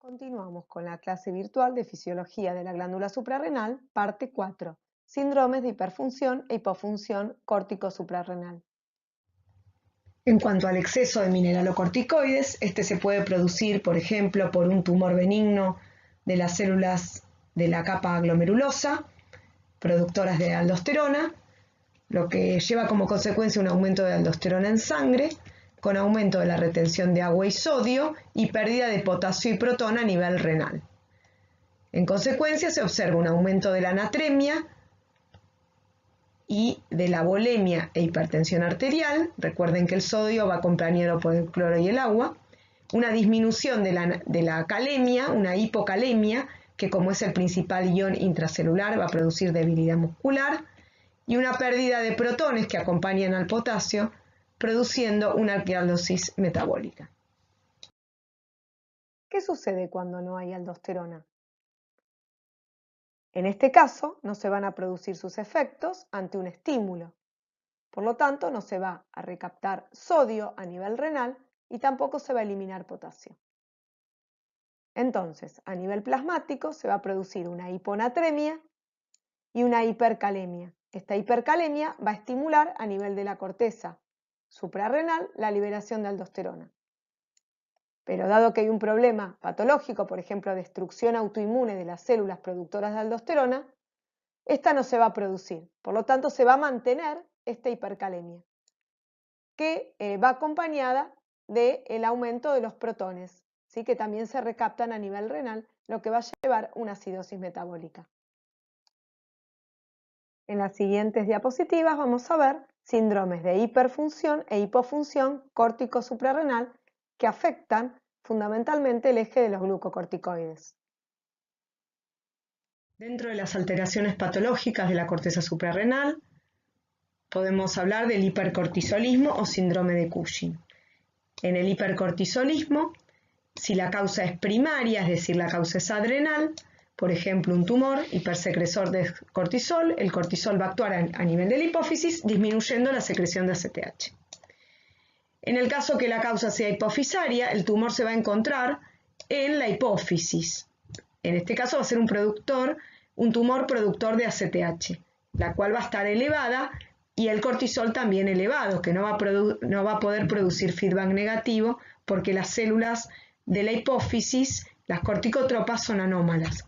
Continuamos con la clase virtual de Fisiología de la glándula suprarrenal, parte 4, síndromes de hiperfunción e hipofunción córtico-suprarrenal. En cuanto al exceso de mineralocorticoides, este se puede producir, por ejemplo, por un tumor benigno de las células de la capa glomerulosa, productoras de aldosterona, lo que lleva como consecuencia un aumento de aldosterona en sangre, con aumento de la retención de agua y sodio y pérdida de potasio y protón a nivel renal. En consecuencia, se observa un aumento de la natremia y de la volemia e hipertensión arterial. Recuerden que el sodio va acompañado por el cloro y el agua. Una disminución de la calemia, una hipocalemia, que como es el principal ion intracelular va a producir debilidad muscular, y una pérdida de protones que acompañan al potasio, produciendo una alcalosis metabólica. ¿Qué sucede cuando no hay aldosterona? En este caso, no se van a producir sus efectos ante un estímulo. Por lo tanto, no se va a recaptar sodio a nivel renal y tampoco se va a eliminar potasio. Entonces, a nivel plasmático se va a producir una hiponatremia y una hipercalemia. Esta hipercalemia va a estimular a nivel de la corteza suprarrenal la liberación de aldosterona. Pero dado que hay un problema patológico, por ejemplo, destrucción autoinmune de las células productoras de aldosterona, esta no se va a producir. Por lo tanto, se va a mantener esta hipercalemia, que va acompañada del aumento de los protones, ¿sí? Que también se recaptan a nivel renal, lo que va a llevar una acidosis metabólica. En las siguientes diapositivas vamos a ver síndromes de hiperfunción e hipofunción córtico-suprarrenal que afectan fundamentalmente el eje de los glucocorticoides. Dentro de las alteraciones patológicas de la corteza suprarrenal, podemos hablar del hipercortisolismo o síndrome de Cushing. En el hipercortisolismo, si la causa es primaria, es decir, la causa es adrenal, por ejemplo, un tumor hipersecresor de cortisol, el cortisol va a actuar a nivel de la hipófisis, disminuyendo la secreción de ACTH. En el caso que la causa sea hipofisaria, el tumor se va a encontrar en la hipófisis. En este caso va a ser un tumor productor de ACTH, la cual va a estar elevada y el cortisol también elevado, que no va a poder producir feedback negativo porque las células de la hipófisis, las corticotropas, son anómalas.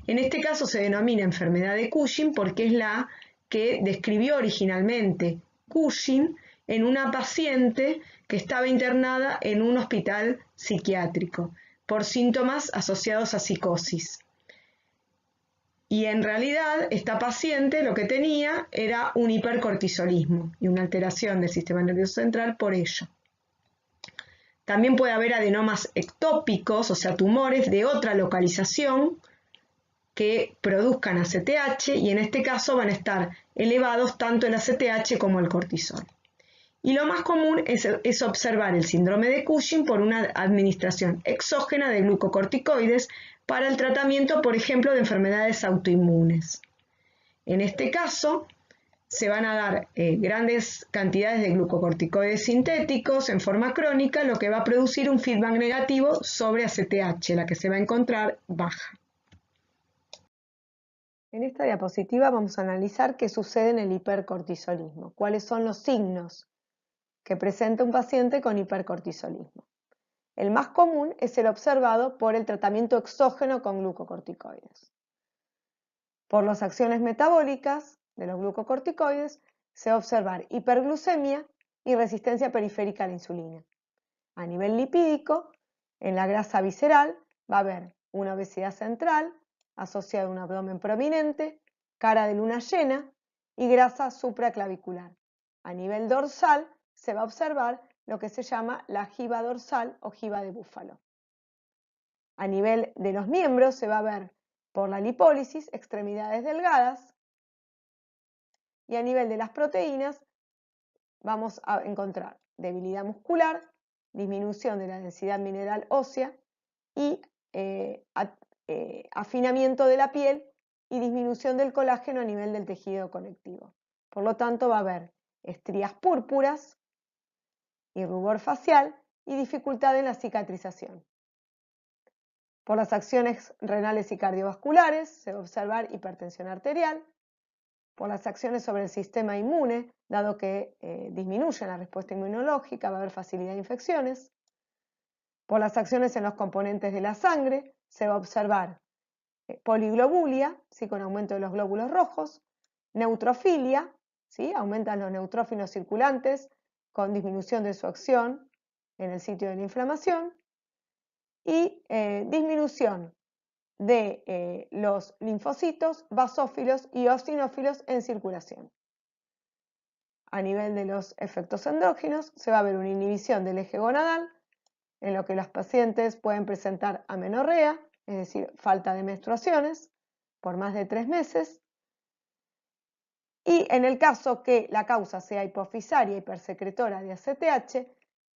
En este caso se denomina enfermedad de Cushing porque es la que describió originalmente Cushing en una paciente que estaba internada en un hospital psiquiátrico por síntomas asociados a psicosis. Y en realidad esta paciente lo que tenía era un hipercortisolismo y una alteración del sistema nervioso central por ello. También puede haber adenomas ectópicos, o sea, tumores de otra localización que produzcan ACTH y en este caso van a estar elevados tanto el ACTH como el cortisol. Y lo más común es observar el síndrome de Cushing por una administración exógena de glucocorticoides para el tratamiento, por ejemplo, de enfermedades autoinmunes. En este caso, se van a dar grandes cantidades de glucocorticoides sintéticos en forma crónica, lo que va a producir un feedback negativo sobre ACTH, la que se va a encontrar baja. En esta diapositiva vamos a analizar qué sucede en el hipercortisolismo, cuáles son los signos que presenta un paciente con hipercortisolismo. El más común es el observado por el tratamiento exógeno con glucocorticoides. Por las acciones metabólicas de los glucocorticoides se va a observar hiperglucemia y resistencia periférica a la insulina. A nivel lipídico, en la grasa visceral va a haber una obesidad central asociada a un abdomen prominente, cara de luna llena y grasa supraclavicular. A nivel dorsal se va a observar lo que se llama la jiba dorsal o jiba de búfalo. A nivel de los miembros se va a ver por la lipólisis extremidades delgadas y a nivel de las proteínas vamos a encontrar debilidad muscular, disminución de la densidad mineral ósea y afinamiento de la piel y disminución del colágeno a nivel del tejido conectivo. Por lo tanto, va a haber estrías púrpuras y rubor facial y dificultad en la cicatrización. Por las acciones renales y cardiovasculares se va a observar hipertensión arterial. Por las acciones sobre el sistema inmune, dado que disminuye la respuesta inmunológica, va a haber facilidad de infecciones. Por las acciones en los componentes de la sangre, se va a observar poliglobulia, ¿sí? Con aumento de los glóbulos rojos, neutrofilia, ¿sí? Aumentan los neutrófilos circulantes con disminución de su acción en el sitio de la inflamación, y disminución de los linfocitos, basófilos y eosinófilos en circulación. A nivel de los efectos endógenos, se va a ver una inhibición del eje gonadal, en lo que los pacientes pueden presentar amenorrea, es decir, falta de menstruaciones, por más de 3 meses. Y en el caso que la causa sea hipofisaria hipersecretora de ACTH,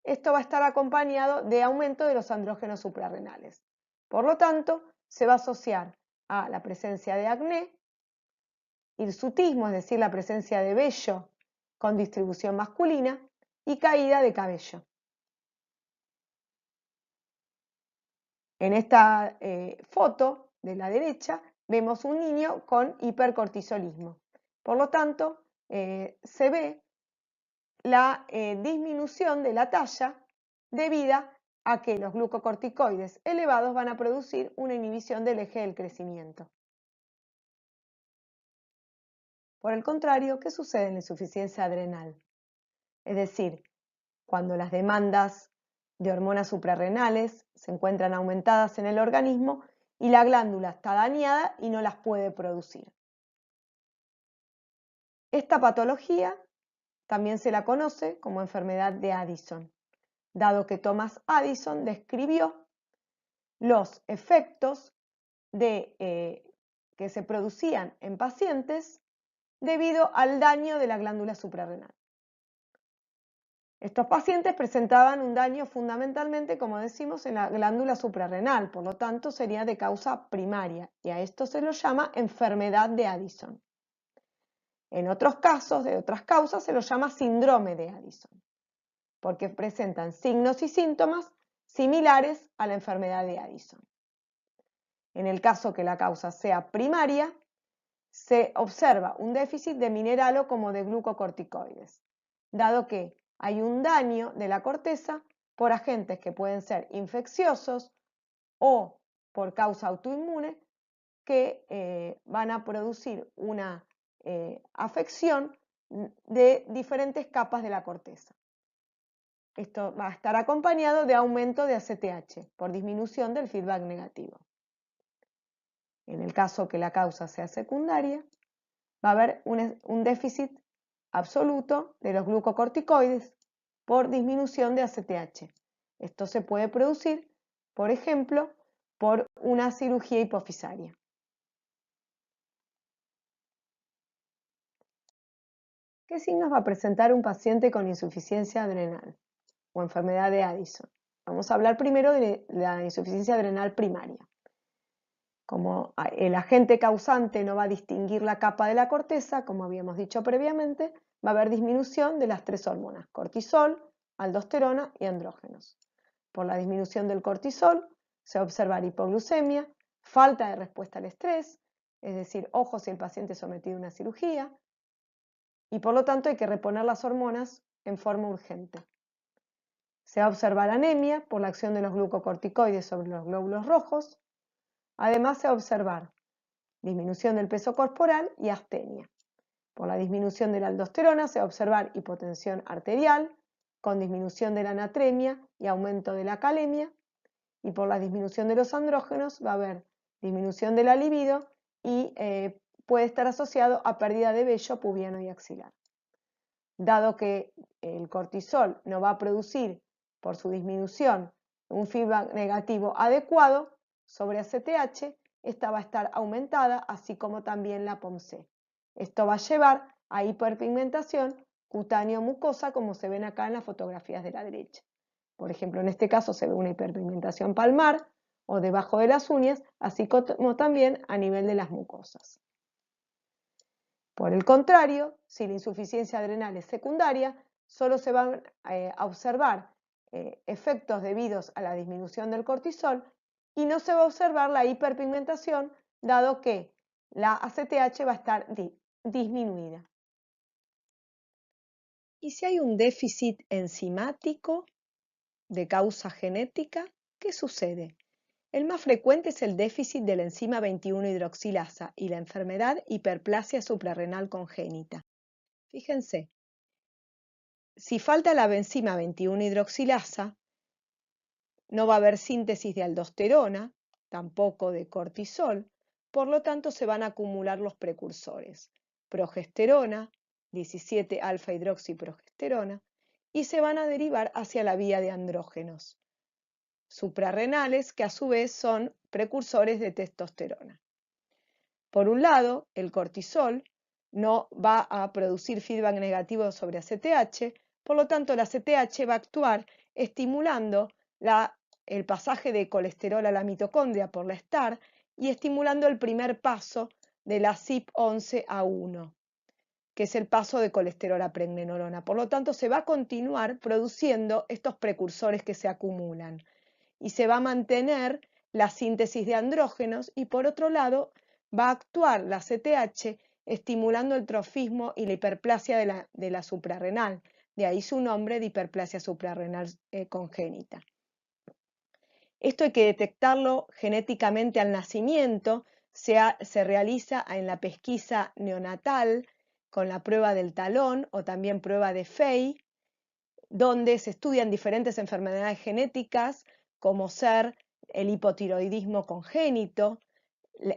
esto va a estar acompañado de aumento de los andrógenos suprarrenales. Por lo tanto, se va a asociar a la presencia de acné, hirsutismo, es decir, la presencia de vello con distribución masculina, y caída de cabello. En esta foto de la derecha vemos un niño con hipercortisolismo. Por lo tanto, se ve la disminución de la talla debida a que los glucocorticoides elevados van a producir una inhibición del eje del crecimiento. Por el contrario, ¿qué sucede en la insuficiencia adrenal? Es decir, cuando las demandas de hormonas suprarrenales se encuentran aumentadas en el organismo y la glándula está dañada y no las puede producir. Esta patología también se la conoce como enfermedad de Addison, dado que Thomas Addison describió los efectos que se producían en pacientes debido al daño de la glándula suprarrenal. Estos pacientes presentaban un daño fundamentalmente, como decimos, en la glándula suprarrenal, por lo tanto sería de causa primaria, y a esto se lo llama enfermedad de Addison. En otros casos, de otras causas, se lo llama síndrome de Addison, porque presentan signos y síntomas similares a la enfermedad de Addison. En el caso que la causa sea primaria, se observa un déficit de mineralo como de glucocorticoides, dado que hay un daño de la corteza por agentes que pueden ser infecciosos o por causa autoinmune que van a producir una afección de diferentes capas de la corteza. Esto va a estar acompañado de aumento de ACTH por disminución del feedback negativo. En el caso que la causa sea secundaria, va a haber un déficit absoluto de los glucocorticoides por disminución de ACTH. Esto se puede producir, por ejemplo, por una cirugía hipofisaria. ¿Qué signos va a presentar un paciente con insuficiencia adrenal o enfermedad de Addison? Vamos a hablar primero de la insuficiencia adrenal primaria. Como el agente causante no va a distinguir la capa de la corteza, como habíamos dicho previamente, va a haber disminución de las 3 hormonas, cortisol, aldosterona y andrógenos. Por la disminución del cortisol se va a observar hipoglucemia, falta de respuesta al estrés, es decir, ojo si el paciente es sometido a una cirugía, y por lo tanto hay que reponer las hormonas en forma urgente. Se va a observar anemia por la acción de los glucocorticoides sobre los glóbulos rojos. Además se va a observar disminución del peso corporal y astenia. Por la disminución de la aldosterona se va a observar hipotensión arterial, con disminución de la natremia y aumento de la calemia. Y por la disminución de los andrógenos va a haber disminución de la libido y puede estar asociado a pérdida de vello pubiano y axilar. Dado que el cortisol no va a producir por su disminución un feedback negativo adecuado sobre ACTH, esta va a estar aumentada, así como también la POMC. Esto va a llevar a hiperpigmentación cutáneo-mucosa, como se ven acá en las fotografías de la derecha. Por ejemplo, en este caso se ve una hiperpigmentación palmar o debajo de las uñas, así como también a nivel de las mucosas. Por el contrario, si la insuficiencia adrenal es secundaria, solo se van a observar efectos debidos a la disminución del cortisol y no se va a observar la hiperpigmentación, dado que la ACTH va a estar disminuida. Y si hay un déficit enzimático de causa genética, ¿qué sucede? El más frecuente es el déficit de la enzima 21-hidroxilasa y la enfermedad hiperplasia suprarrenal congénita. Fíjense, si falta la enzima 21-hidroxilasa, no va a haber síntesis de aldosterona, tampoco de cortisol, por lo tanto se van a acumular los precursores, progesterona, 17-alfa-hidroxiprogesterona, y se van a derivar hacia la vía de andrógenos suprarrenales, que a su vez son precursores de testosterona. Por un lado, el cortisol no va a producir feedback negativo sobre ACTH, por lo tanto la ACTH va a actuar estimulando el pasaje de colesterol a la mitocondria por la STAR y estimulando el primer paso de la CYP11A1, que es el paso de colesterol a pregnenolona. Por lo tanto, se va a continuar produciendo estos precursores que se acumulan y se va a mantener la síntesis de andrógenos y por otro lado va a actuar la ACTH estimulando el trofismo y la hiperplasia de la suprarrenal. De ahí su nombre de hiperplasia suprarrenal congénita. Esto hay que detectarlo genéticamente al nacimiento, se realiza en la pesquisa neonatal con la prueba del talón o también prueba de Fay, donde se estudian diferentes enfermedades genéticas como ser el hipotiroidismo congénito,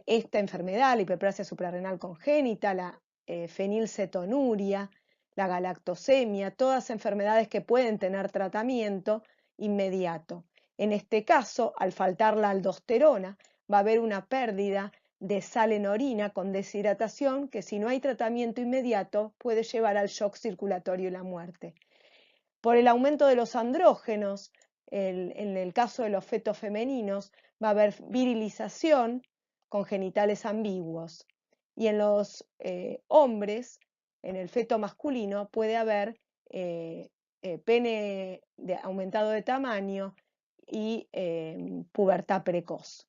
esta enfermedad, la hiperplasia suprarrenal congénita, la fenilcetonuria, la galactosemia, todas enfermedades que pueden tener tratamiento inmediato. En este caso, al faltar la aldosterona, va a haber una pérdida de sal en orina con deshidratación que si no hay tratamiento inmediato puede llevar al shock circulatorio y la muerte. Por el aumento de los andrógenos, en el caso de los fetos femeninos, va a haber virilización con genitales ambiguos. Y en los hombres, en el feto masculino, puede haber pene aumentado de tamaño y pubertad precoz.